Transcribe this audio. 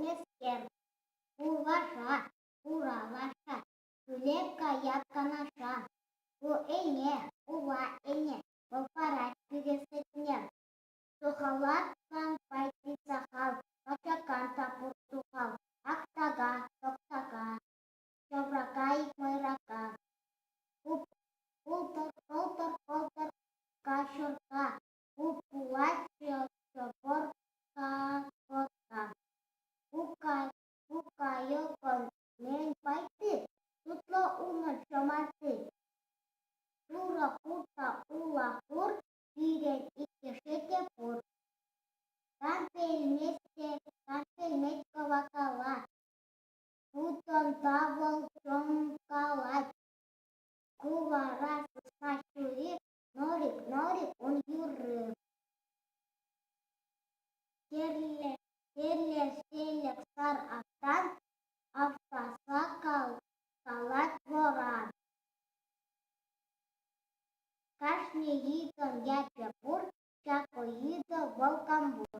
мескер, лаша, уралаша, шкуле каят канаша, эне, ула эне, волпарать пересетнер, сухалаткан пойти сахал, качакан тапур тухал, актага, токтага, чаврака и майрака, колтор, кашурка, вулать, чопорка, котка, укайокон, мен пойти, тутло умер чомарты, тура курта ула кур, пирен икешете пур, кампель ковакала, путон тавол чомкалать, кувара сашури, норик он юры. Терле сар автан, автаса калат воран. Кашне йидон яче пур, чако йидо волкамбур.